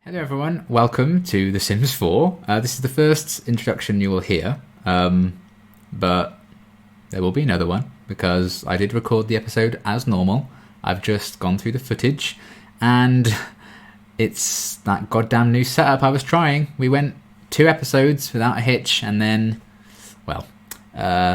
Hello everyone, welcome to The Sims 4. This is the first introduction you will hear, but there will be another one because I did record the episode as normal. I've just gone through the footage and it's that goddamn new setup I was trying. We went 2 episodes without a hitch and then,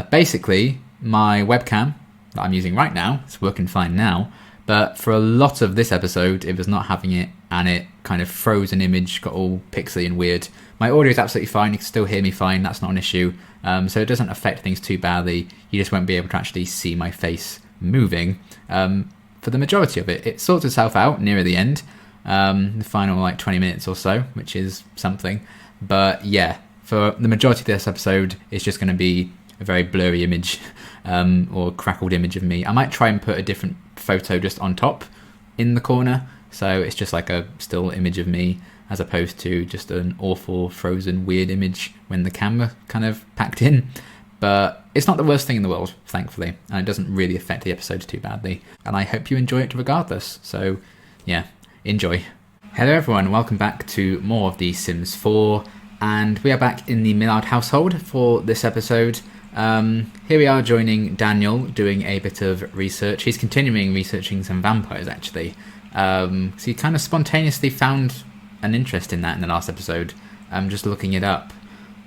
basically my webcam that I'm using right now, it's working fine now, but for a lot of this episode it was not having it and it kind of froze an image, got all pixely and weird. My audio is absolutely fine, you can still hear me fine, that's not an issue, so it doesn't affect things too badly. You just won't be able to actually see my face moving for the majority of it. It sorts itself out nearer the end, the final 20 minutes or so, which is something. But yeah, for the majority of this episode, it's just going to be a very blurry image or crackled image of me. I might try and put a different photo just on top in the corner, so it's just like a still image of me as opposed to just an awful frozen weird image when the camera kind of packed in. But it's not the worst thing in the world, thankfully, and it doesn't really affect the episodes too badly, and I hope you enjoy it regardless. So yeah, enjoy. Hello everyone, welcome back to more of The Sims 4, and we are back in the Millard household for this episode. Here we are joining Daniel doing a bit of research. He's continuing researching some vampires actually. So he kind of spontaneously found an interest in that in the last episode, just looking it up.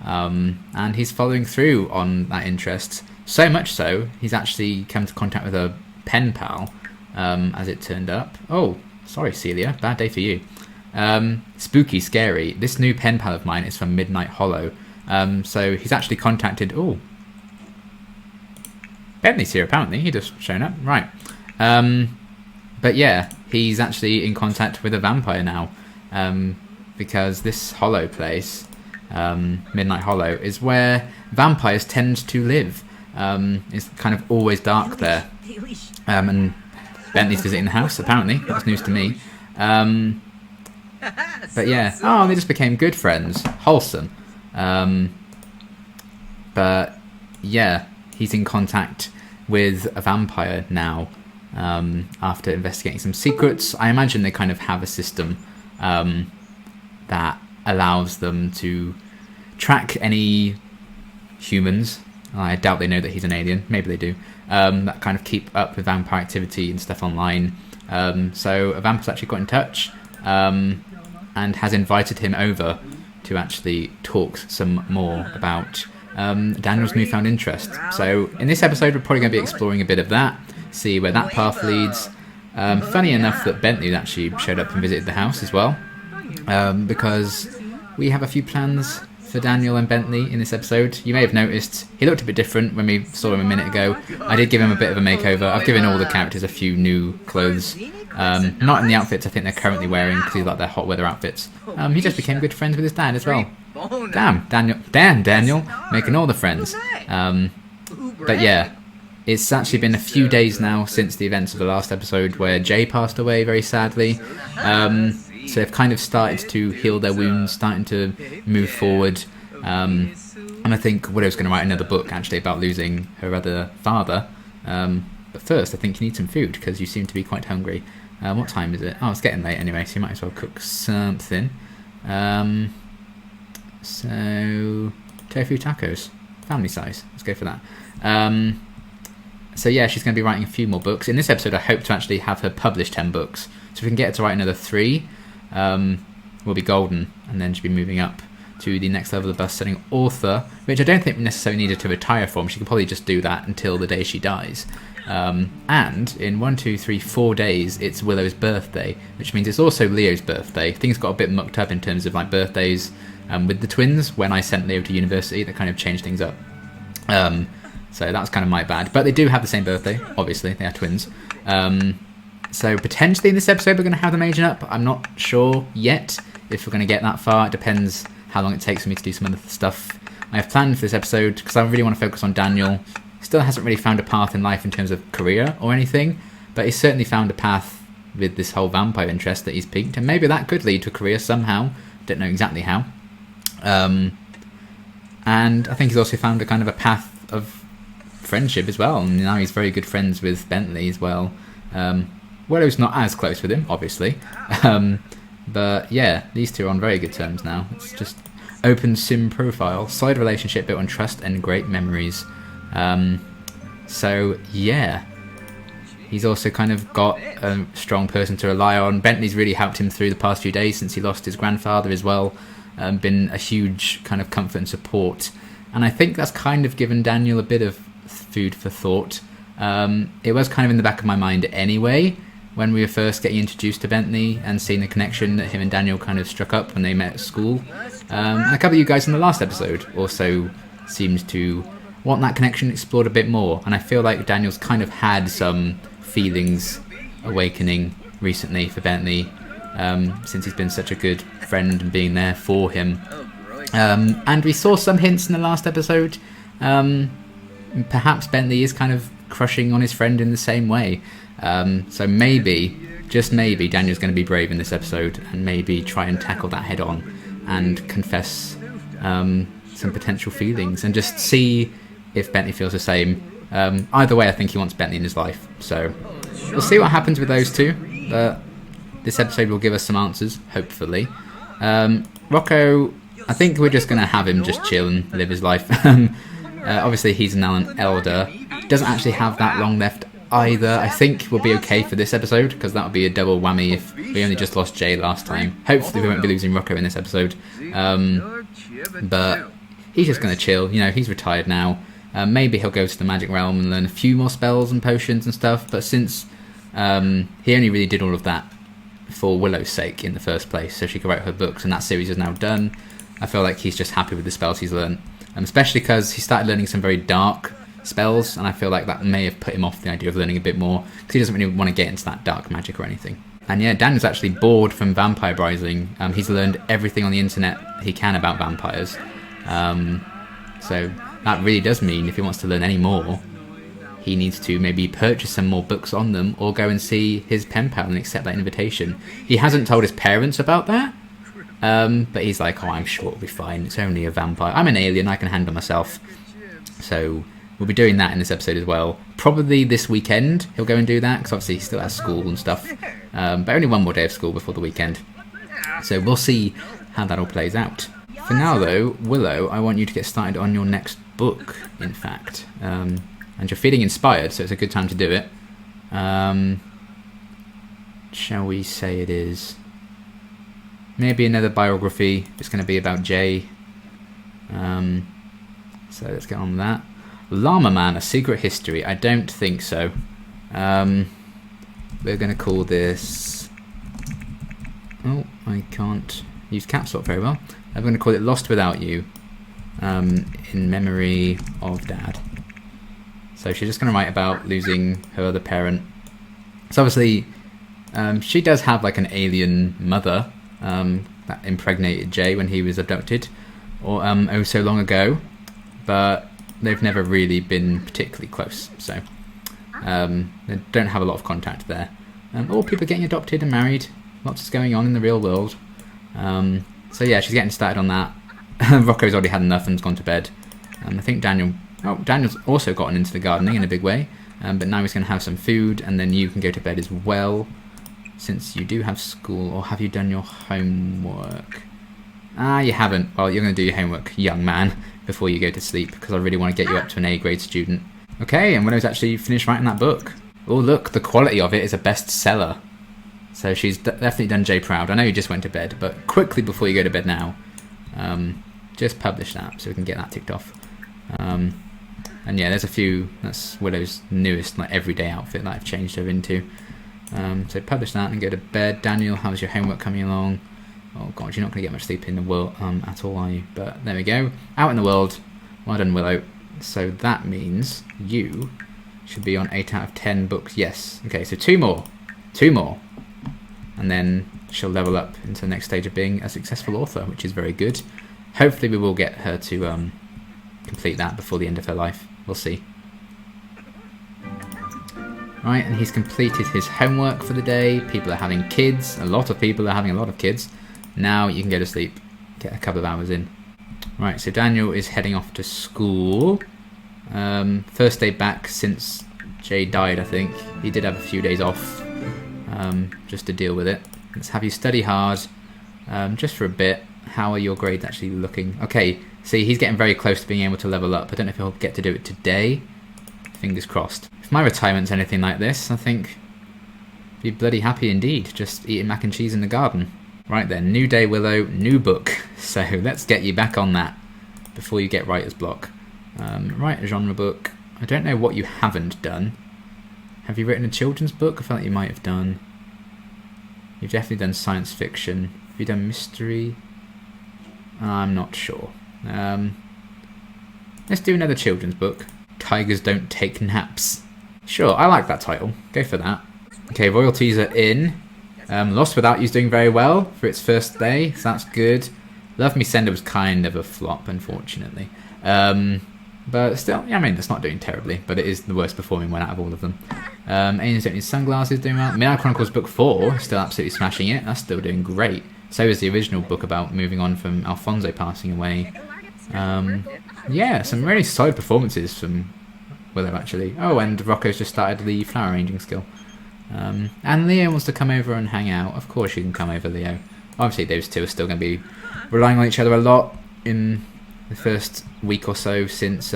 And he's following through on that interest. So much so, he's actually come to contact with a pen pal, as it turned up. Oh, sorry Celia, bad day for you. Spooky, scary. This new pen pal of mine is from Midnight Hollow. So he's actually contacted... Oh, Bentley's here apparently, he just shown up. Right. But yeah, he's actually in contact with a vampire now. Because this hollow place... Midnight Hollow is where vampires tend to live. It's kind of always dark there, and Bentley's visiting the house apparently. That's news to me. But yeah, they just became good friends, wholesome. But yeah, he's in contact with a vampire now, after investigating some secrets. I imagine they kind of have a system that allows them to track any humans. I doubt they know that he's an alien. Maybe they do. That kind of keep up with vampire activity and stuff online. So a vampire's actually got in touch and has invited him over to actually talk some more about Daniel's newfound interest. So in this episode we're probably going to be exploring a bit of that, see where that path leads. Funny enough that Bentley actually showed up and visited the house as well, because we have a few plans for Daniel and Bentley in this episode. You may have noticed he looked a bit different when we saw him a minute ago. I did give him a bit of a makeover. I've given all the characters a few new clothes. Not in the outfits I think they're currently wearing because he's like their hot weather outfits. He just became good friends with his dad as well. Damn, Daniel, making all the friends. But yeah, it's actually been a few days now since the events of the last episode where Jay passed away very sadly. So they've kind of started to heal their wounds, starting to move forward. And I think Willow's going to write another book actually about losing her other father. But first, I think you need some food because you seem to be quite hungry. What time is it? Oh, it's getting late anyway, so you might as well cook something. So, tofu tacos, family size. Let's go for that. So yeah, she's going to be writing a few more books. In this episode, I hope to actually have her publish 10 books. So if we can get her to write another 3, we'll be golden, and then she'll be moving up to the next level of best-selling author, which I don't think necessarily needed to retire from. She could probably just do that until the day she dies. And in 4 days, it's Willow's birthday, which means it's also Leo's birthday. Things got a bit mucked up in terms of like birthdays with the twins when I sent Leo to university. That kind of changed things up. So that's kind of my bad. But they do have the same birthday, obviously. They are twins. So potentially in this episode we're going to have them aging up. I'm not sure yet if we're going to get that far. It depends how long it takes for me to do some of the stuff I have planned for this episode, because I really want to focus on Daniel. Still hasn't really found a path in life in terms of career or anything, but he's certainly found a path with this whole vampire interest that he's piqued, and maybe that could lead to a career somehow. Don't know exactly how. And I think he's also found a kind of a path of friendship as well, and now he's very good friends with Bentley as well. Willow's not as close with him, obviously, But yeah, these two are on very good terms now. It's just open sim profile, solid relationship built on trust and great memories. So yeah, he's also kind of got a strong person to rely on. Bentley's really helped him through the past few days since he lost his grandfather as well. Been a huge kind of comfort and support. And I think that's kind of given Daniel a bit of food for thought. It was kind of in the back of my mind anyway, when we were first getting introduced to Bentley and seeing the connection that him and Daniel kind of struck up when they met at school. And a couple of you guys in the last episode also seemed to want that connection explored a bit more. And I feel like Daniel's kind of had some feelings awakening recently for Bentley, since he's been such a good friend and being there for him. And we saw some hints in the last episode. Perhaps Bentley is kind of crushing on his friend in the same way. So maybe, just maybe, Daniel's going to be brave in this episode and maybe try and tackle that head on and confess some potential feelings and just see if Bentley feels the same. Either way, I think he wants Bentley in his life. So we'll see what happens with those two. But this episode will give us some answers, hopefully. Rocco, I think we're just going to have him just chill and live his life. Obviously, he's now an elder. Doesn't actually have that long left either. I think we'll be okay for this episode, because that would be a double whammy if we only just lost Jay last time. Hopefully we won't be losing Rocco in this episode. But he's just going to chill. You know, he's retired now. Maybe he'll go to the magic realm and learn a few more spells and potions and stuff. But since he only really did all of that for Willow's sake in the first place, so she could write her books, and that series is now done, I feel like he's just happy with the spells he's learned. Especially because he started learning some very dark spells, and I feel like that may have put him off the idea of learning a bit more, because he doesn't really want to get into that dark magic or anything. And yeah, Daniel's actually bored from vampirizing. He's learned everything on the internet he can about vampires. So that really does mean if he wants to learn any more, he needs to maybe purchase some more books on them, or go and see his pen pal and accept that invitation. He hasn't told his parents about that, but he's like, oh, I'm sure it'll be fine. It's only a vampire. I'm an alien. I can handle myself. So we'll be doing that in this episode as well. Probably this weekend he'll go and do that, because obviously he still has school and stuff. But only one more day of school before the weekend. So we'll see how that all plays out. For now, though, Willow, I want you to get started on your next book, in fact. And you're feeling inspired, so it's a good time to do it. Shall we say it is maybe another biography? It's going to be about Jay. So let's get on with that. Llama Man, A Secret History. I don't think so. We're going to call this... Oh, I can't use caps lock very well. I'm going to call it Lost Without You, in memory of Dad. So she's just going to write about losing her other parent. So obviously, she does have like an alien mother that impregnated Jay when he was abducted, or oh so long ago, but they've never really been particularly close. So they don't have a lot of contact there. Or people getting adopted and married. Lots is going on in the real world. So yeah, she's getting started on that. Rocco's already had enough and's gone to bed. I think Daniel's also gotten into the gardening in a big way. But now he's going to have some food, and then you can go to bed as well, since you do have school. Or have you done your homework? You haven't. Well, you're going to do your homework, young man, before you go to sleep, because I really want to get you up to an A-grade student. Okay, and Willow's actually finished writing that book. Oh, look, the quality of it is a bestseller. So she's definitely done Jay proud. I know you just went to bed, but quickly before you go to bed now, just publish that so we can get that ticked off. And yeah, there's a few. That's Willow's newest like everyday outfit that I've changed her into. So publish that and go to bed. Daniel, how's your homework coming along? Oh god, you're not going to get much sleep in the world at all, are you? But there we go. Out in the world. Well done, Willow. So that means you should be on 8 out of 10 books. Yes. Okay, so 2 more. 2 more. And then she'll level up into the next stage of being a successful author, which is very good. Hopefully we will get her to complete that before the end of her life. We'll see. Right, and he's completed his homework for the day. People are having kids. A lot of people are having a lot of kids. Now you can go to sleep. Get a couple of hours in. Right, so Daniel is heading off to school. First day back since Jay died, I think. He did have a few days off just to deal with it. Let's have you study hard just for a bit. How are your grades actually looking? Okay, see, he's getting very close to being able to level up. I don't know if he'll get to do it today. Fingers crossed. If my retirement's anything like this, I think I'd be bloody happy indeed, just eating mac and cheese in the garden. Right then, new day, Willow, new book. So let's get you back on that before you get writer's block. Write a genre book. I don't know what you haven't done. Have you written a children's book? I feel like you might have done. You've definitely done science fiction. Have you done mystery? I'm not sure. Let's do another children's book. Tigers Don't Take Naps. Sure, I like that title. Go for that. Okay, royalties are in. Lost Without You's doing very well for its first day, so that's good. Love Me Sender was kind of a flop, unfortunately. But still, yeah, I mean, it's not doing terribly, but it is the worst performing one out of all of them. Aliens Don't Need Sunglasses doing well. Midnight Chronicles Book 4, still absolutely smashing it. That's still doing great. So is the original book about moving on from Alfonso passing away. Yeah, some really solid performances from Willow, actually. Oh, and Rocco's just started the flower arranging skill. And Leo wants to come over and hang out. Of course you can come over, Leo. Obviously those two are still going to be relying on each other a lot in the first week or so since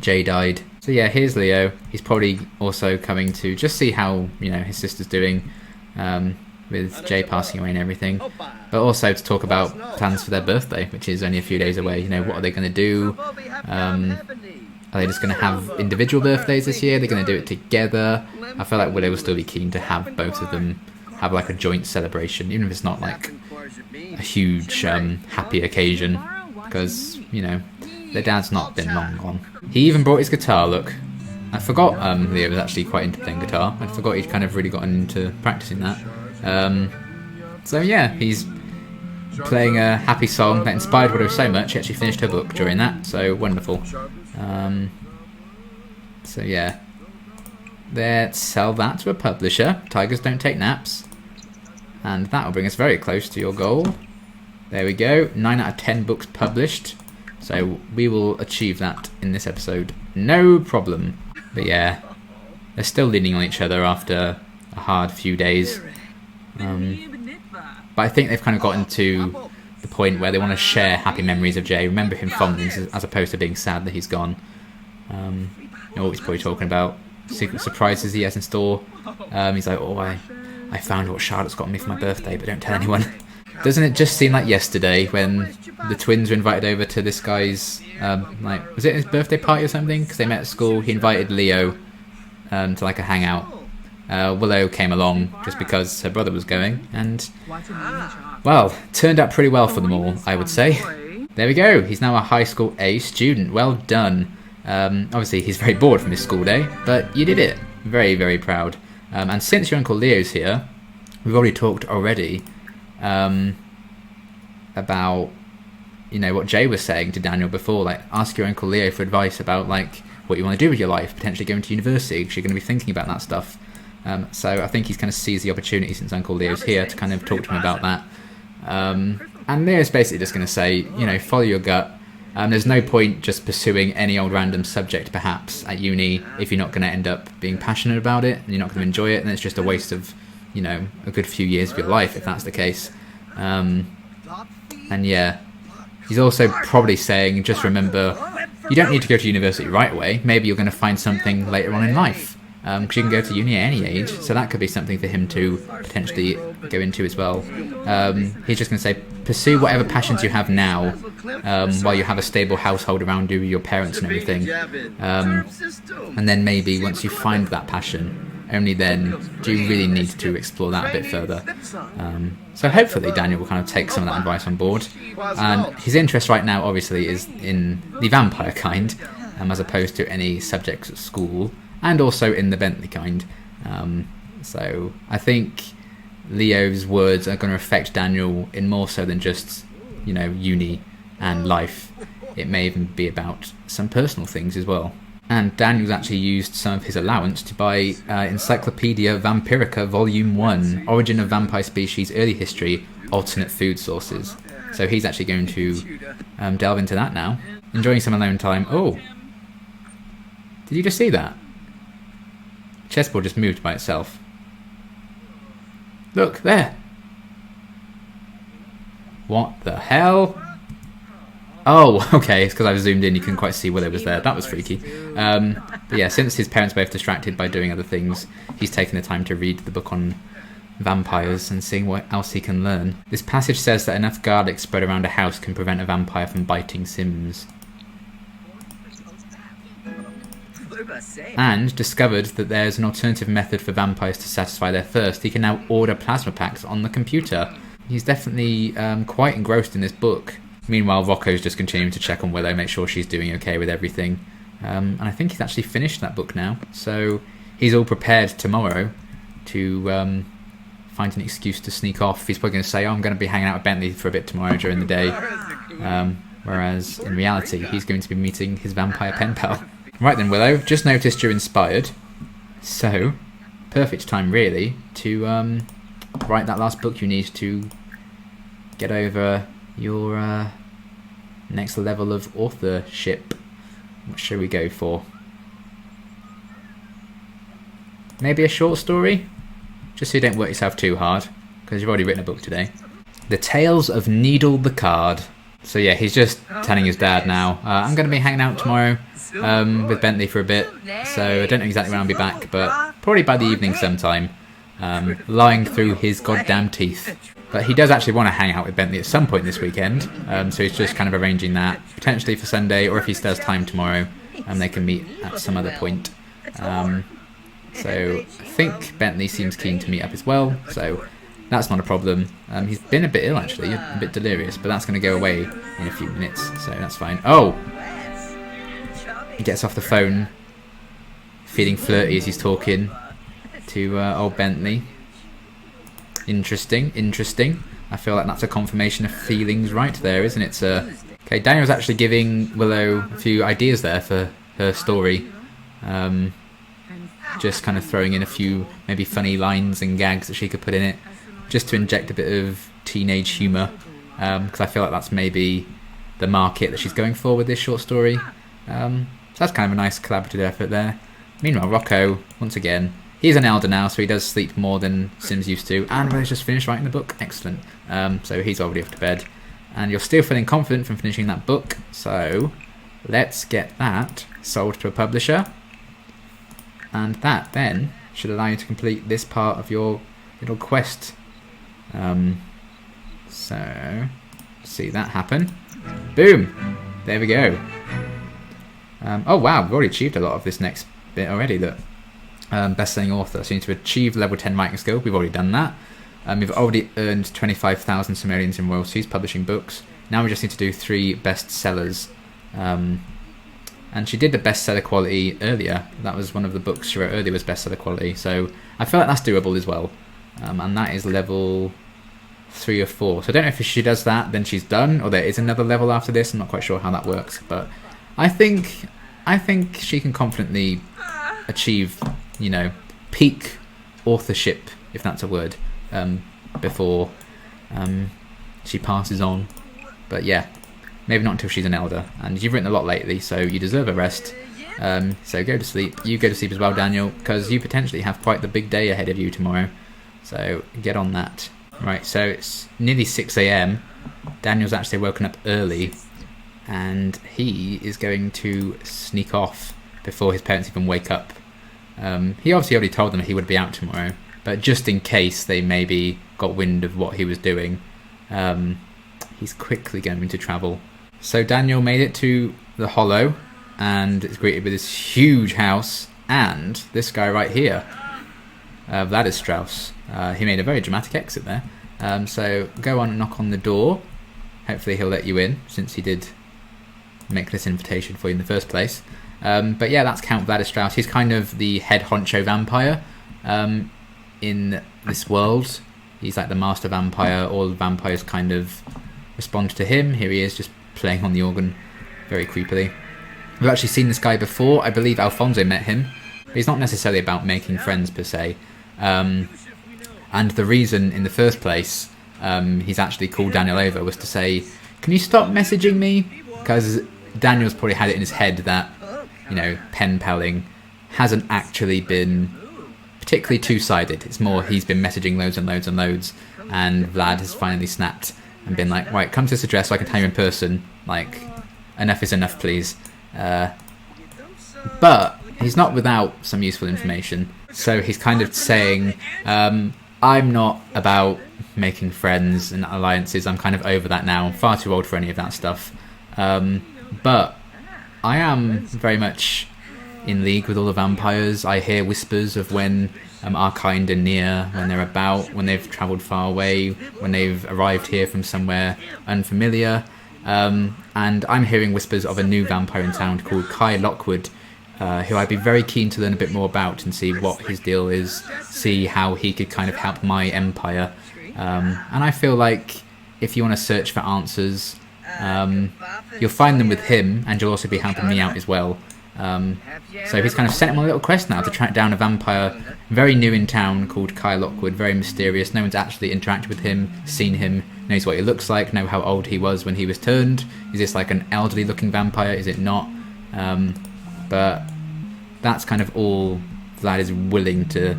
Jay died. So yeah, here's Leo. He's probably also coming to just see how, you know, his sister's doing with Jay passing away and everything. But also to talk about plans for their birthday, which is only a few days away. You know, what are they going to do? Are they just going to have individual birthdays this year? They're going to do it together. I feel like Willow will still be keen to have both of them have like a joint celebration, even if it's not like a huge happy occasion, because, you know, their dad's not been long gone. He even brought his guitar, look. I forgot Leo was actually quite into playing guitar. I forgot he'd kind of really gotten into practicing that. So yeah, he's playing a happy song that inspired Willow so much, he actually finished her book during that, so wonderful. So yeah, let's sell that to a publisher. Tigers Don't Take Naps. And that will bring us very close to your goal. There we go, 9 out of 10 books published. So we will achieve that in this episode, no problem. But yeah, they're still leaning on each other after a hard few days. But I think they've kind of gotten to the point where they want to share happy memories of Jay, remember him fondly, as opposed to being sad that he's gone. You know what he's probably talking about, secret surprises he has in store. He's like, oh, I found what Charlotte's got me for my birthday, but don't tell anyone. Doesn't it just seem like yesterday when the twins were invited over to this guy's, like, was it his birthday party or something? Because they met at school. He invited Leo to like a hangout. Willow came along just because her brother was going, and, well, turned out pretty well for them all, I would say. There we go. He's now a high school A student. Well done. Obviously, he's very bored from his school day, but you did it. Very, very proud. And since your Uncle Leo's here, we've already talked already about, you know, what Jay was saying to Daniel before, like, ask your Uncle Leo for advice about, like, what you want to do with your life, potentially going to university, because you're going to be thinking about that stuff. So I think he's kind of seized the opportunity since Uncle Leo's here to kind of talk to him about that. And Leo's basically just going to say, you know, follow your gut. There's no point just pursuing any old random subject, perhaps, at uni, if you're not going to end up being passionate about it, and you're not going to enjoy it, and it's just a waste of, you know, a good few years of your life, if that's the case. And yeah, he's also probably saying, just remember, you don't need to go to university right away. Maybe you're going to find something later on in life. Because you can go to uni at any age, so that could be something for him to potentially go into as well. He's just going to say, pursue whatever passions you have now, while you have a stable household around you, your parents and everything. And then maybe once you find that passion, only then do you really need to explore that a bit further. So hopefully Daniel will kind of take some of that advice on board. And his interest right now, obviously, is in the vampire kind, as opposed to any subjects at school. And also in the Bentley kind. So I think Leo's words are going to affect Daniel in more so than just, you know, uni and life. It may even be about some personal things as well. And Daniel's actually used some of his allowance to buy Encyclopedia Vampirica Volume 1, Origin of Vampire Species, Early History, Alternate Food Sources. So he's actually going to delve into that now. Enjoying some alone time. Oh! Did you just see that? Chessboard just moved by itself. Look, there. What the hell? Oh, okay, it's because I zoomed in, you couldn't quite see Willow was there. That was freaky. But yeah, since his parents were both distracted by doing other things, he's taken the time to read the book on vampires and seeing what else he can learn. This passage says that enough garlic spread around a house can prevent a vampire from biting Sims. And discovered that there's an alternative method for vampires to satisfy their thirst. He can now order plasma packs on the computer. He's definitely quite engrossed in this book. Meanwhile, Rocco's just continuing to check on Willow, make sure she's doing okay with everything. And I think he's actually finished that book now. So he's all prepared tomorrow to find an excuse to sneak off. He's probably going to say, oh, I'm going to be hanging out with Bentley for a bit tomorrow during the day. Whereas in reality, he's going to be meeting his vampire pen pal. Right then, Willow, just noticed you're inspired. So, perfect time really to write that last book you need to get over your next level of authorship. What should we go for? Maybe a short story? Just so you don't work yourself too hard, because you've already written a book today. The Tales of Needle the Card. So yeah, he's just telling his dad now, I'm going to be hanging out tomorrow with Bentley for a bit, so I don't know exactly when I'll be back, but probably by the evening sometime, lying through his goddamn teeth. But he does actually want to hang out with Bentley at some point this weekend, so he's just kind of arranging that, potentially for Sunday, or if he still has time tomorrow, they can meet at some other point. So I think Bentley seems keen to meet up as well, so that's not a problem. He's been a bit ill actually, a bit delirious, but that's going to go away in a few minutes, so that's fine. Oh! He gets off the phone, feeling flirty as he's talking to old Bentley. Interesting, interesting. I feel like that's a confirmation of feelings right there, isn't it, sir? Okay, Daniel's actually giving Willow a few ideas there for her story. Just kind of throwing in a few maybe funny lines and gags that she could put in it, just to inject a bit of teenage humour, because I feel like that's maybe the market that she's going for with this short story. So that's kind of a nice collaborative effort there. Meanwhile, Rocco, once again, he's an elder now, so he does sleep more than Sims used to, and Willow's just finished writing the book. Excellent. So he's already off to bed, and you're still feeling confident from finishing that book, so let's get that sold to a publisher, and that then should allow you to complete this part of your little quest. So see that happen. Boom! There we go. Oh wow, we've already achieved a lot of this next bit already. Look, best-selling author. So you need to achieve level 10 writing skill. We've already done that. We've already earned 25,000 simoleons in royalties publishing books. Now we just need to do 3 bestsellers. And she did the bestseller quality earlier. That was one of the books she wrote earlier was bestseller quality. So I feel like that's doable as well. And that is level 3 or 4. So I don't know if she does that, then she's done, or there is another level after this. I'm not quite sure how that works, but I think she can confidently achieve, you know, peak authorship, if that's a word, before she passes on. But yeah, maybe not until she's an elder. And you've written a lot lately, so you deserve a rest. So go to sleep. You go to sleep as well, Daniel, because you potentially have quite the big day ahead of you tomorrow. So get on that. Right, so it's nearly 6 a.m. Daniel's actually woken up early, and he is going to sneak off before his parents even wake up. He obviously already told them he would be out tomorrow, but just in case they maybe got wind of what he was doing, he's quickly going to travel. So Daniel made it to the Hollow, and is greeted with this huge house, and this guy right here, Vlad Strauss. He made a very dramatic exit there. So go on and knock on the door. Hopefully he'll let you in, since he did make this invitation for you in the first place. But yeah, that's Count Vlad Strauss. He's kind of the head honcho vampire in this world. He's like the master vampire. All the vampires kind of respond to him. Here he is, just playing on the organ very creepily. We've actually seen this guy before. I believe Alfonso met him. But he's not necessarily about making friends per se. And the reason in the first place he's actually called Daniel over was to say, can you stop messaging me? Because Daniel's probably had it in his head that, you know, pen palling hasn't actually been particularly two-sided. It's more he's been messaging loads and loads and loads, and Vlad has finally snapped and been like, right, come to this address so I can tell you in person. Like, enough is enough, please. But he's not without some useful information. So he's kind of saying, I'm not about making friends and alliances. I'm kind of over that now. I'm far too old for any of that stuff. But I am very much in league with all the vampires. I hear whispers of when our kind are near, when they're about, when they've travelled far away, when they've arrived here from somewhere unfamiliar. And I'm hearing whispers of a new vampire in town called Kai Lockwood, who I'd be very keen to learn a bit more about and see what his deal is, see how he could kind of help my empire. And I feel like if you want to search for answers, you'll find them with him, and you'll also be helping me out as well. So he's kind of sent him on a little quest now to track down a vampire very new in town called Kai Lockwood, very mysterious. No one's actually interacted with him, seen him, knows what he looks like, know how old he was when he was turned. Is this like an elderly looking vampire? Is it not? But that's kind of all Vlad is willing to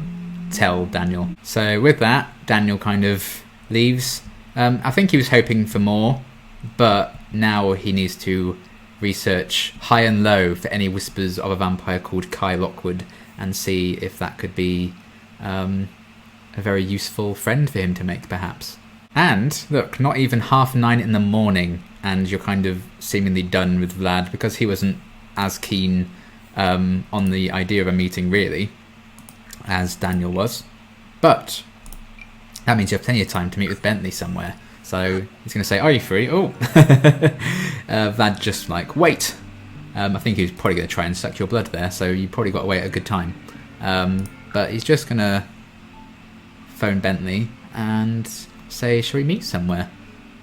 tell Daniel. So with that, Daniel kind of leaves. I think he was hoping for more, but now he needs to research high and low for any whispers of a vampire called Kai Lockwood and see if that could be a very useful friend for him to make, perhaps. And look, not even 9:30 in the morning and you're kind of seemingly done with Vlad, because he wasn't as keen on the idea of a meeting really as Daniel was. But that means you have plenty of time to meet with Bentley somewhere. So he's going to say, are you free? Oh, Vlad just like, wait. I think he was probably going to try and suck your blood there, so you probably got away at a good time. But he's just going to phone Bentley and say, shall we meet somewhere?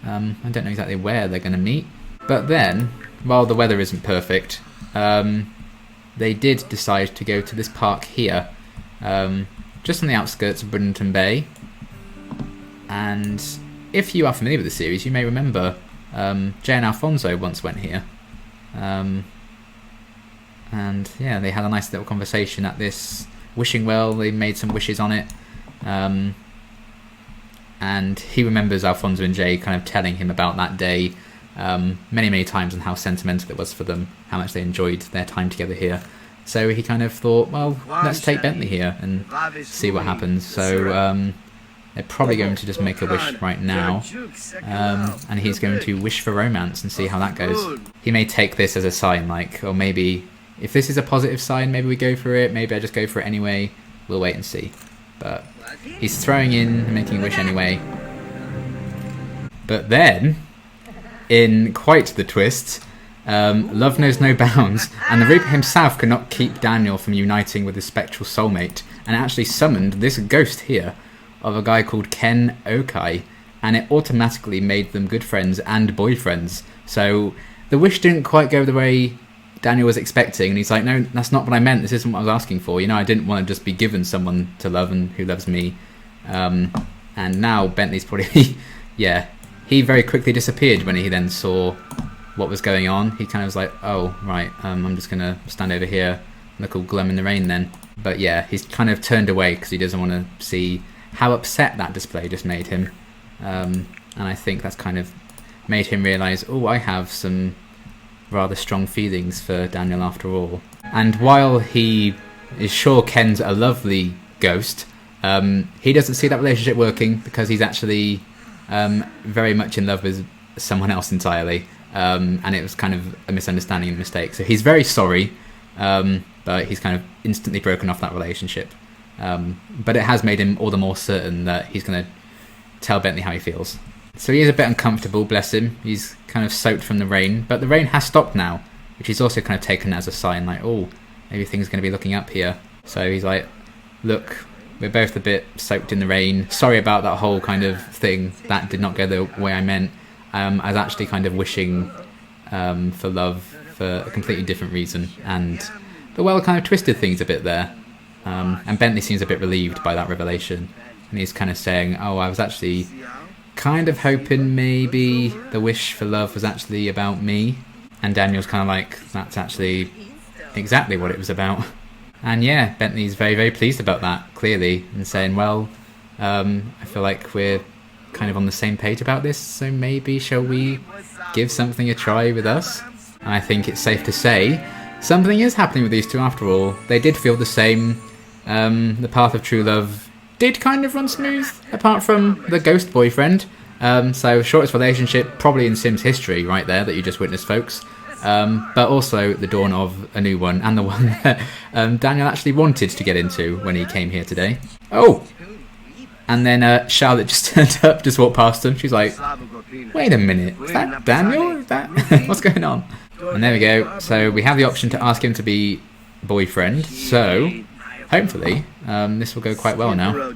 I don't know exactly where they're going to meet. But then, while the weather isn't perfect, they did decide to go to this park here, just on the outskirts of Brunton Bay. And if you are familiar with the series, you may remember Jay and Alfonso once went here. And yeah, they had a nice little conversation at this wishing well. They made some wishes on it. And he remembers Alfonso and Jay kind of telling him about that day many times and how sentimental it was for them, how much they enjoyed their time together here. So he kind of thought, well, let's take Bentley here and see what happens. So they're probably going to just make a wish right now, and he's going to wish for romance and see how that goes. He may take this as a sign, like, or maybe if this is a positive sign, maybe we go for it, maybe I just go for it anyway. We'll wait and see. But he's throwing in and making a wish anyway. But then, in quite the twist, love knows no bounds, and the Reaper himself could not keep Daniel from uniting with his spectral soulmate, and actually summoned this ghost here of a guy called Ken Okai, and it automatically made them good friends and boyfriends. So the wish didn't quite go the way Daniel was expecting, and he's like, no, that's not what I meant, this isn't what I was asking for, I didn't want to just be given someone to love and who loves me. And now Bentley's probably yeah, he very quickly disappeared when he then saw what was going on. He kind of was like, oh right, I'm just gonna stand over here, look all glum in the rain then. But yeah, he's kind of turned away because he doesn't want to see how upset that display just made him. And I think that's kind of made him realise, oh, I have some rather strong feelings for Daniel after all. And while he is sure Ken's a lovely ghost, he doesn't see that relationship working, because he's actually very much in love with someone else entirely. And it was kind of a misunderstanding and a mistake. So he's very sorry, but he's kind of instantly broken off that relationship. But it has made him all the more certain that he's going to tell Bentley how he feels. So he is a bit uncomfortable, bless him. He's kind of soaked from the rain, but the rain has stopped now, which he's also kind of taken as a sign, like, oh, maybe things are going to be looking up here. So he's like, look, we're both a bit soaked in the rain. Sorry about that whole kind of thing. That did not go the way I meant. I was actually kind of wishing for love for a completely different reason. And the well kind of twisted things a bit there. And Bentley seems a bit relieved by that revelation. And he's kind of saying, oh, I was actually kind of hoping maybe the wish for love was actually about me. And Daniel's kind of like, that's actually exactly what it was about. And yeah, Bentley's very, very pleased about that, clearly, and saying, well, I feel like we're kind of on the same page about this, so maybe shall we give something a try with us? And I think it's safe to say something is happening with these two after all. They did feel the same. The path of true love did kind of run smooth, apart from the ghost boyfriend. So shortest relationship probably in Sims history right there that you just witnessed, folks. But also the dawn of a new one, and the one that Daniel actually wanted to get into when he came here today. Oh! And then Charlotte just turned up, just walked past him. She's like, wait a minute, is that Daniel? Is that what's going on? And there we go. So we have the option to ask him to be boyfriend. So hopefully this will go quite well now.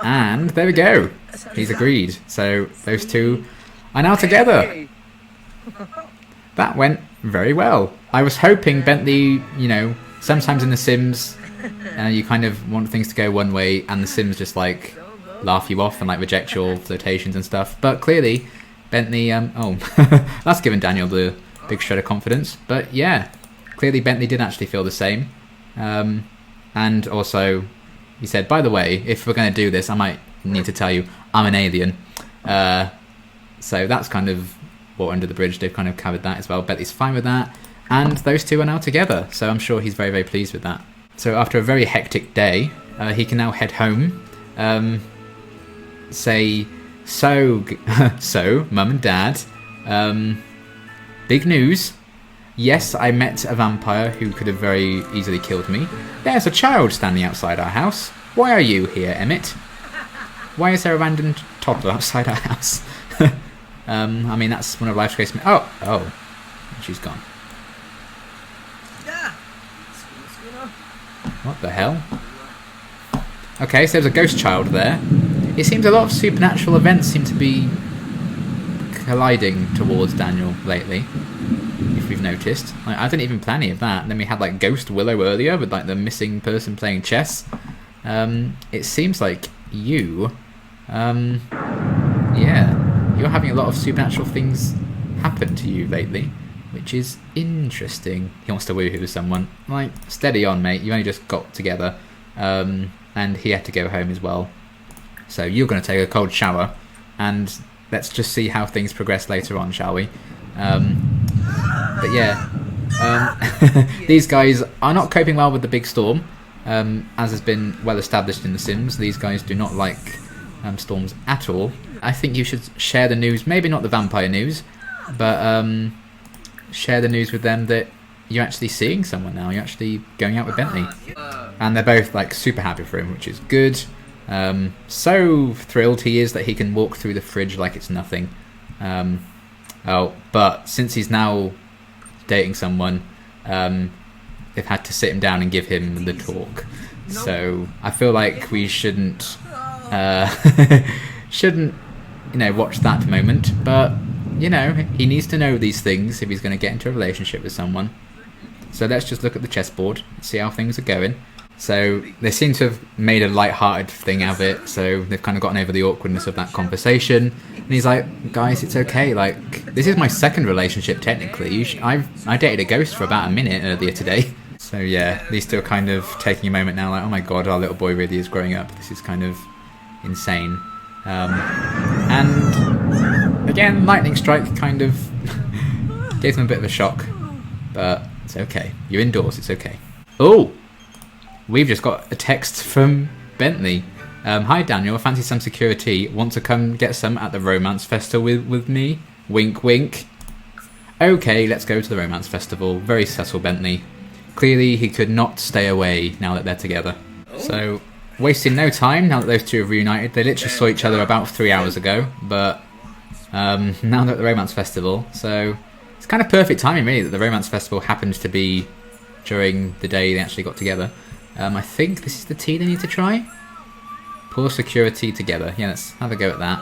And there we go. He's agreed. So those two are now together. That went very well. I was hoping Bentley, you know, sometimes in The Sims, you kind of want things to go one way, and The Sims just like laugh you off and like reject your flirtations and stuff. But clearly, Bentley, that's given Daniel the big shred of confidence. But yeah, clearly Bentley did actually feel the same. And also, he said, by the way, if we're going to do this, I might need to tell you, I'm an alien. So that's kind of water under the bridge. They've kind of covered that as well. Bentley's fine with that. And those two are now together. So I'm sure he's very, very pleased with that. So after a very hectic day, he can now head home. Say, so, Mum and Dad, big news. Yes, I met a vampire who could have very easily killed me. There's a child standing outside our house. Why are you here, Emmett? Why is there a random toddler outside our house? I mean, that's one of life's greatest... Oh, she's gone. What the hell? Okay, so there's a ghost child there. It seems a lot of supernatural events seem to be colliding towards Daniel lately, if we've noticed. Like, I didn't even plan any of that. And then we had like Ghost Willow earlier with like the missing person playing chess. It seems like you, yeah, you're having a lot of supernatural things happen to you lately, which is interesting. He wants to woohoo someone. Like, steady on, mate. You only just got together, and he had to go home as well. So you're going to take a cold shower, and let's just see how things progress later on, shall we? But yeah, these guys are not coping well with the big storm, as has been well established in The Sims. These guys do not like storms at all. I think you should share the news, maybe not the vampire news, but share the news with them that you're actually seeing someone now. You're actually going out with Bentley. And they're both like super happy for him, which is good. So thrilled he is that he can walk through the fridge like it's nothing. But since he's now dating someone, they've had to sit him down and give him the talk. So I feel like we shouldn't watch that moment. But he needs to know these things if he's going to get into a relationship with someone. So let's just look at the chessboard and see how things are going. So they seem to have made a light-hearted thing out of it, so they've kind of gotten over the awkwardness of that conversation. And he's like, guys, it's okay, like, this is my second relationship, technically. I dated a ghost for about a minute earlier today. So yeah, these two are kind of taking a moment now, like, oh my god, our little boy really is growing up. This is kind of insane. And again, lightning strike kind of gave them a bit of a shock, but it's okay. You're indoors, it's okay. Oh! We've just got a text from Bentley. Hi Daniel, I fancy some security. Want to come get some at the Romance Festival with me? Wink wink. Okay, let's go to the Romance Festival. Very subtle, Bentley. Clearly he could not stay away now that they're together. So, wasting no time now that those two have reunited. They literally saw each other about 3 hours ago, but now they're at the Romance Festival. So, it's kind of perfect timing really that the Romance Festival happens to be during the day they actually got together. I think this is the tea they need to try. Poor security together. Yeah, let's have a go at that.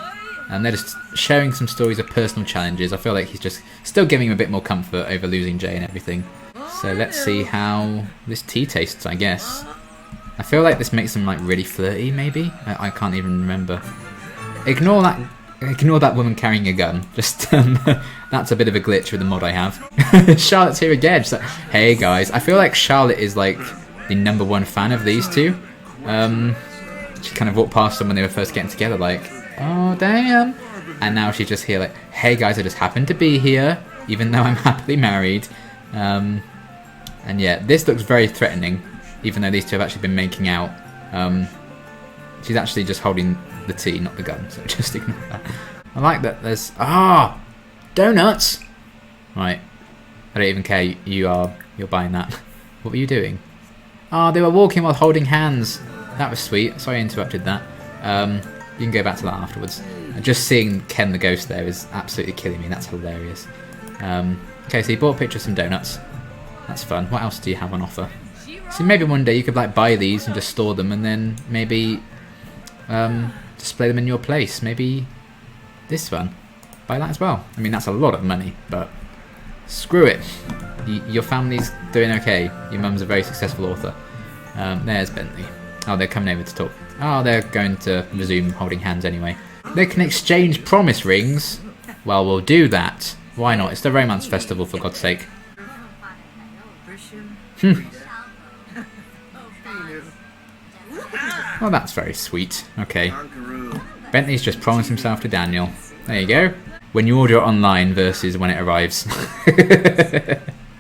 And they're just sharing some stories of personal challenges. I feel like he's just still giving him a bit more comfort over losing Jay and everything. So let's see how this tea tastes, I guess. I feel like this makes them like really flirty, maybe? I can't even remember. Ignore that woman carrying a gun. Just that's a bit of a glitch with the mod I have. Charlotte's here again. She's like, hey guys. I feel like Charlotte is like the #1 fan of these two. She kind of walked past them when they were first getting together like, oh damn. And now she's just here like, hey guys, I just happened to be here, even though I'm happily married. And yeah, this looks very threatening, even though these two have actually been making out. She's actually just holding the tea, not the gun, so just ignore that. I like that there's... donuts! Right. I don't even care, you're buying that. What were you doing? Oh, they were walking while holding hands. That was sweet. Sorry I interrupted that. You can go back to that afterwards. Just seeing Ken the ghost there is absolutely killing me. That's hilarious. Okay, so you bought a picture of some donuts. That's fun. What else do you have on offer? So maybe one day you could like buy these and just store them, and then maybe display them in your place. Maybe this one. Buy that as well. I mean, that's a lot of money, but screw it. Your family's doing okay. Your mum's a very successful author. There's Bentley. Oh, they're coming over to talk. Oh, they're going to resume holding hands anyway. They can exchange promise rings. Well, we'll do that. Why not? It's the Romance Festival, for God's sake. Well, that's very sweet. Okay. Bentley's just promised himself to Daniel. There you go. When you order it online versus when it arrives.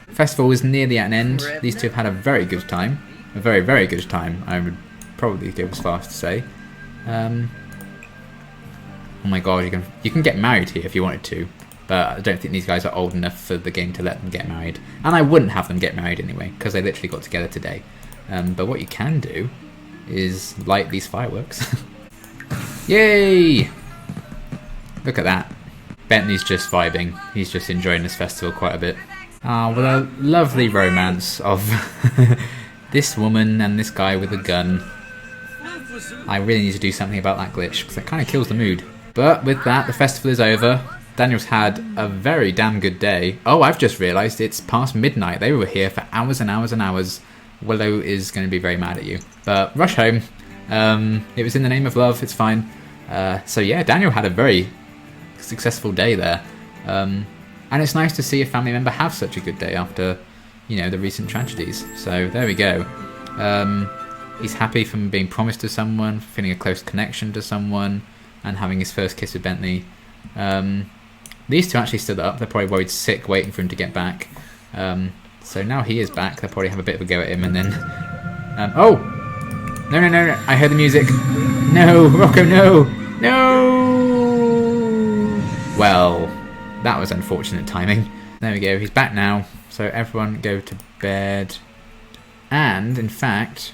Festival is nearly at an end. These two have had a very good time. A very, very good time, I would probably go as far as to say. Oh my god, you can get married here if you wanted to. But I don't think these guys are old enough for the game to let them get married. And I wouldn't have them get married anyway, because they literally got together today. But what you can do is light these fireworks. Yay! Look at that. Bentley's just vibing. He's just enjoying this festival quite a bit. Ah, well, a lovely romance of this woman and this guy with a gun. I really need to do something about that glitch, because it kind of kills the mood. But with that, the festival is over. Daniel's had a very damn good day. Oh, I've just realised it's past midnight. They were here for hours and hours and hours. Willow is going to be very mad at you. But rush home. It was in the name of love. It's fine. So yeah, Daniel had a very successful day there. And it's nice to see a family member have such a good day after, you know, the recent tragedies. So there we go. He's happy from being promised to someone, feeling a close connection to someone, and having his first kiss with Bentley. These two actually stood up. They're probably worried sick, waiting for him to get back. So now he is back. They'll probably have a bit of a go at him, and then... oh! No, no, no, no. I heard the music. No! Rocco, no! No! Well, that was unfortunate timing. There we go. He's back now. So everyone go to bed. And, in fact,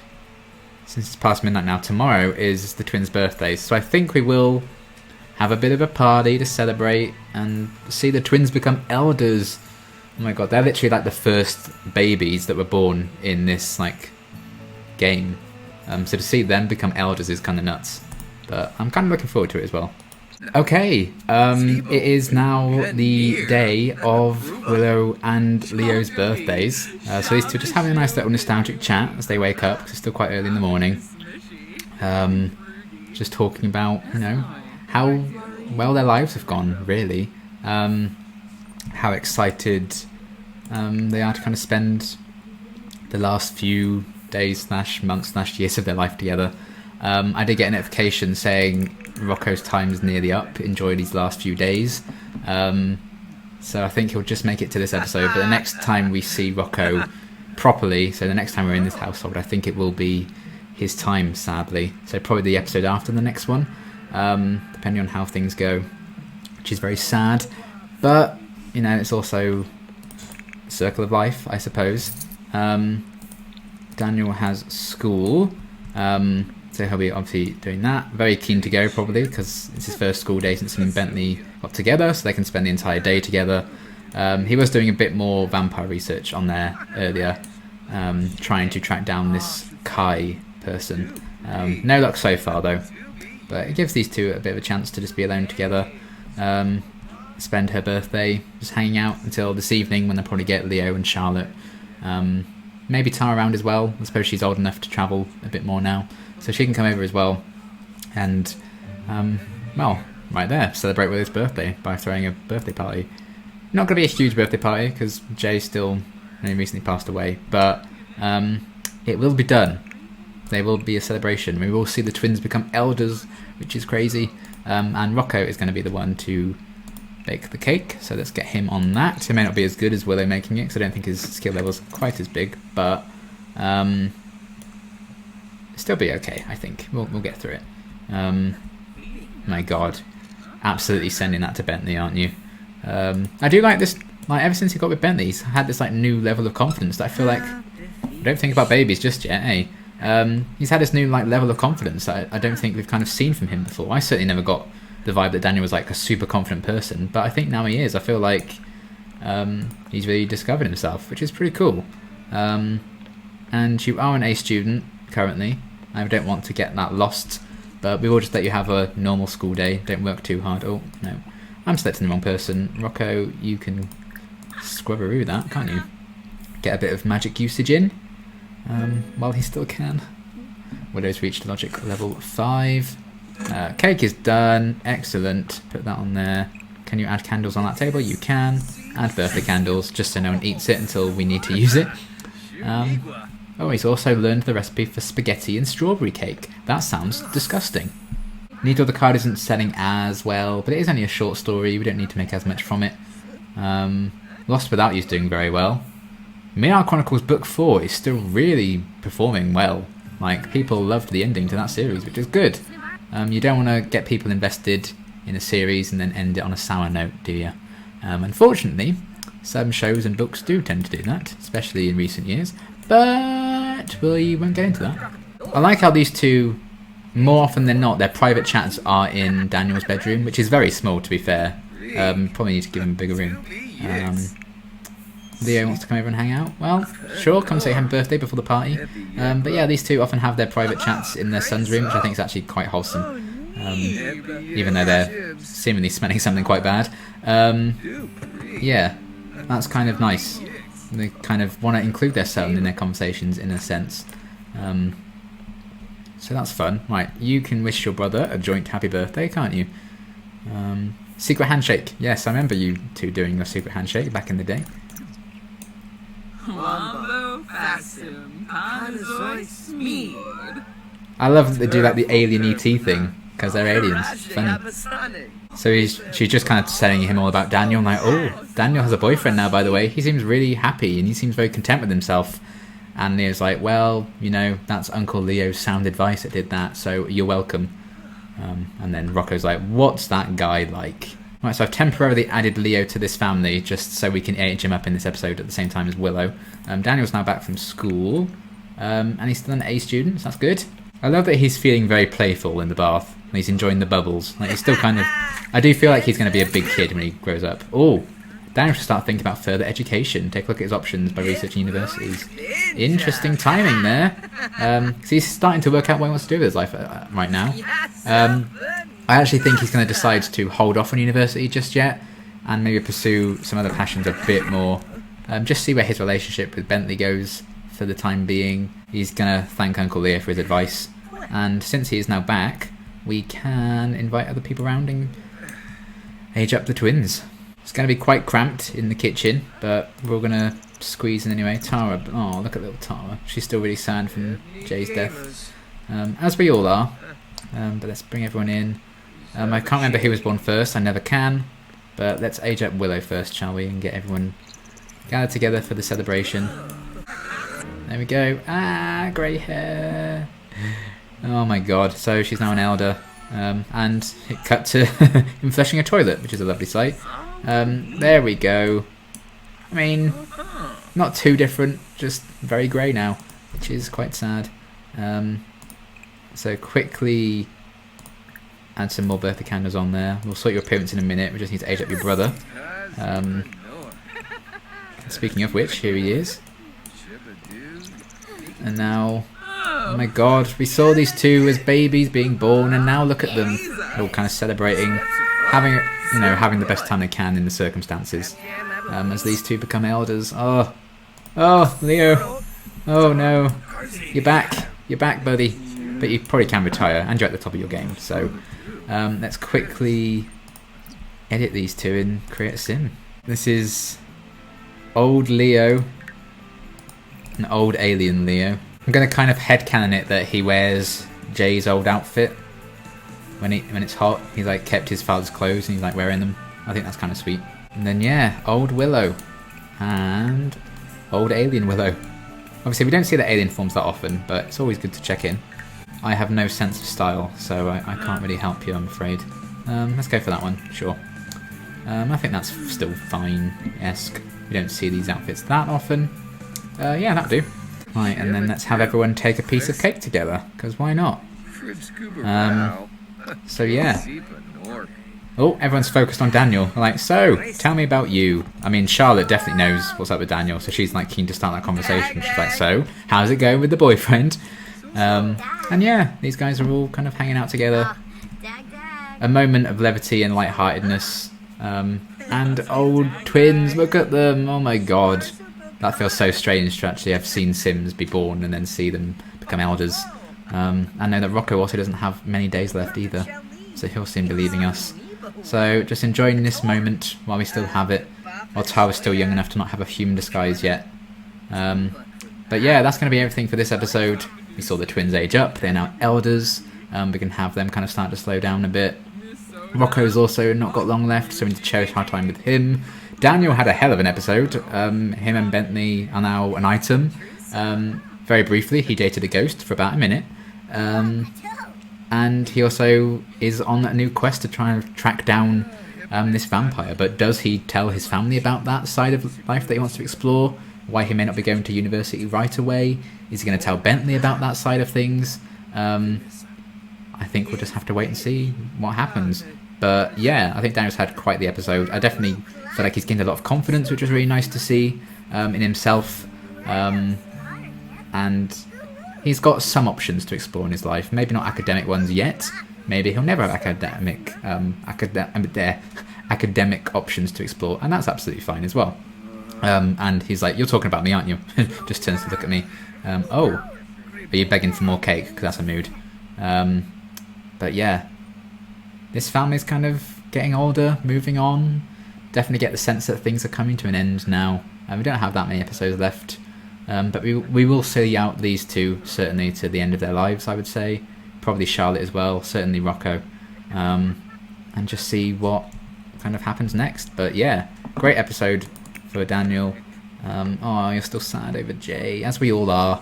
since it's past midnight now, tomorrow is the twins' birthdays. So I think we will have a bit of a party to celebrate and see the twins become elders. Oh my god, they're literally like the first babies that were born in this like game. So to see them become elders is kind of nuts. But I'm kind of looking forward to it as well. Okay, it is now the day of Willow and Leo's birthdays. So these two are just having a nice little nostalgic chat as they wake up, because it's still quite early in the morning. Just talking about, you know, how well their lives have gone, really. How excited they are to kind of spend the last few days / months / years of their life together. I did get a notification saying Rocco's time is nearly up. Enjoy these last few days. So I think he'll just make it to this episode. But the next time we see Rocco properly, so the next time we're in this household, I think it will be his time, sadly. So probably the episode after the next one, depending on how things go, which is very sad. But, you know, it's also a circle of life, I suppose. Daniel has school. So he'll be obviously doing that. Very keen to go, probably, because it's his first school day since him and Bentley got together, so they can spend the entire day together. He was doing a bit more vampire research on there earlier, trying to track down this Kai person. No luck so far, though. But it gives these two a bit of a chance to just be alone together, spend her birthday just hanging out until this evening, when they'll probably get Leo and Charlotte. Maybe Tara around as well. I suppose she's old enough to travel a bit more now, so she can come over as well. And, well, right there, celebrate with his birthday by throwing a birthday party. Not going to be a huge birthday party, because Jay still only recently passed away, but it will be done. There will be a celebration. We will see the twins become elders, which is crazy. And Rocco is going to be the one to bake the cake, so let's get him on that. It may not be as good as Willow making it, because I don't think his skill level is quite as big, but still be okay, I think. We'll get through it. My god, absolutely sending that to Bentley, aren't you? I do like this, like ever since he got with Bentley, he's had this like new level of confidence that I feel like, don't think about babies just yet, eh? He's had this new like level of confidence that I don't think we've kind of seen from him before. I certainly never got the vibe that Daniel was like a super confident person, but I think now he is. I feel like he's really discovered himself, which is pretty cool. And you are an A student currently. I don't want to get that lost, but we will just let you have a normal school day. Don't work too hard. Oh no, I'm selecting the wrong person. Rocco, you can scrubberoo that, can't you? Get a bit of magic usage in while he still can. Willow's reached logic level 5. Cake is done. Excellent. Put that on there. Can you add candles on that table? You can. Add birthday candles, just so no one eats it until we need to use it. Oh, he's also learned the recipe for spaghetti and strawberry cake. That sounds disgusting. Needle the card isn't selling as well, but it is only a short story. We don't need to make as much from it. Lost Without You is doing very well. Midnight Chronicles Book 4 is still really performing well. Like, people loved the ending to that series, which is good. You don't want to get people invested in a series and then end it on a sour note, do you? Unfortunately, some shows and books do tend to do that, especially in recent years, but we won't get into that. I like how these two, more often than not, their private chats are in Daniel's bedroom, which is very small, to be fair. Probably need to give him a bigger room. Leo wants to come over and hang out. Well, sure, come say happy birthday before the party. But yeah, these two often have their private chats in their son's room, which I think is actually quite wholesome. Even though they're seemingly smelling something quite bad. Yeah, that's kind of nice. They kind of want to include their son in their conversations in a sense. So that's fun. Right, you can wish your brother a joint happy birthday, can't you? Secret handshake. Yes, I remember you two doing your secret handshake back in the day. I love that they do like the alien ET thing, because they're aliens. It's funny. So she's just kind of telling him all about Daniel. I'm like, oh, Daniel has a boyfriend now, by the way. He seems really happy and he seems very content with himself. And Leo's like, well, you know, that's Uncle Leo's sound advice that did that, so you're welcome. And then Rocco's like, what's that guy like? Right, so I've temporarily added Leo to this family just so we can age him up in this episode at the same time as Willow. Daniel's now back from school, and he's still an A student, so that's good. I love that he's feeling very playful in the bath, and he's enjoying the bubbles. Like, he's still kind of... I do feel like he's going to be a big kid when he grows up. Oh, Daniel should start thinking about further education. Take a look at his options by researching universities. Interesting timing there. So he's starting to work out what he wants to do with his life right now. I actually think he's going to decide to hold off on university just yet and maybe pursue some other passions a bit more. Just see where his relationship with Bentley goes for the time being. He's going to thank Uncle Leo for his advice. And since he is now back, we can invite other people around and age up the twins. It's going to be quite cramped in the kitchen, but we're going to squeeze in anyway. Tara, oh, look at little Tara. She's still really sad from Jay's death. As we all are. But let's bring everyone in. I can't remember who was born first. I never can. But let's age up Willow first, shall we? And get everyone gathered together for the celebration. There we go. Ah, grey hair. Oh my god. So she's now an elder. And it cut to him flushing a toilet, which is a lovely sight. There we go. I mean, not too different. Just very grey now, which is quite sad. So quickly add some more birthday candles on there. We'll sort your appearance in a minute. We just need to age up your brother. Speaking of which, here he is. And now, oh my god, we saw these two as babies being born, and now look at them, all kind of celebrating, having the best time they can in the circumstances. As these two become elders. Oh, Leo. Oh no, you're back, buddy. But you probably can retire, and you're at the top of your game. So let's quickly edit these two and create a sim. This is old Leo, an old alien Leo. I'm going to kind of headcanon it that he wears Jay's old outfit. when it's hot, he's like kept his father's clothes and he's like wearing them. I think that's kind of sweet. And then yeah, old Willow and old alien Willow. Obviously we don't see the alien forms that often, but it's always good to check in. I have no sense of style, so I can't really help you, I'm afraid. Let's go for that one, sure. I think that's still fine-esque. We don't see these outfits that often. Yeah, that'll do. Right, and then let's have everyone take a piece of cake together, because why not? So yeah. Oh, everyone's focused on Daniel. Like, so, tell me about you. I mean, Charlotte definitely knows what's up with Daniel, so she's like keen to start that conversation. She's like, so, how's it going with the boyfriend? And yeah, these guys are all kind of hanging out together. A moment of levity and lightheartedness. And old twins, look at them, oh my god. That feels so strange to actually have seen Sims be born and then see them become elders. I know that Rocco also doesn't have many days left either, so he'll soon be leaving us. So just enjoying this moment while we still have it, while Tara's still young enough to not have a human disguise yet. But yeah, that's going to be everything for this episode. We saw the twins age up, they're now elders. We can have them kind of start to slow down a bit. Rocco's also not got long left, so we need to cherish our time with him. Daniel had a hell of an episode. Him and Bentley are now an item. Very briefly, he dated a ghost for about a minute. And he also is on a new quest to try and track down this vampire. But does he tell his family about that side of life that he wants to explore? Why he may not be going to university right away? Is he going to tell Bentley about that side of things? I think we'll just have to wait and see what happens. But yeah, I think Daniel's had quite the episode. I definitely feel like he's gained a lot of confidence, which was really nice to see in himself. And he's got some options to explore in his life. Maybe not academic ones yet. Maybe he'll never have academic options to explore, and that's absolutely fine as well. And he's like, "You're talking about me, aren't you?" Just turns to look at me. Oh, are you begging for more cake? Because that's a mood. But yeah, this family's kind of getting older, moving on. Definitely get the sense that things are coming to an end now. We don't have that many episodes left. But we will see out these two, certainly, to the end of their lives, I would say. Probably Charlotte as well, certainly Rocco. And just see what kind of happens next. But yeah, great episode for Daniel. Oh, you're still sad over Jay, as we all are.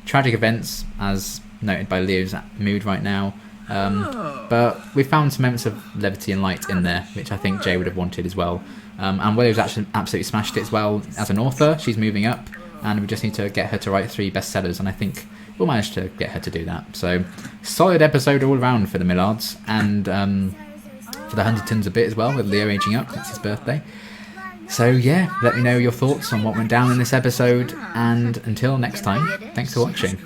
Tragic events, as noted by Leo's mood right now. But we found some moments of levity and light in there, which I think Jay would have wanted as well. And Willow's actually absolutely smashed it as well as an author. She's moving up, and we just need to get her to write 3 bestsellers, and I think we'll manage to get her to do that. So, solid episode all around for the Millards, and for the Huntingtons a bit as well, with Leo aging up. It's his birthday. So yeah, let me know your thoughts on what went down in this episode, and until next time, thanks for watching.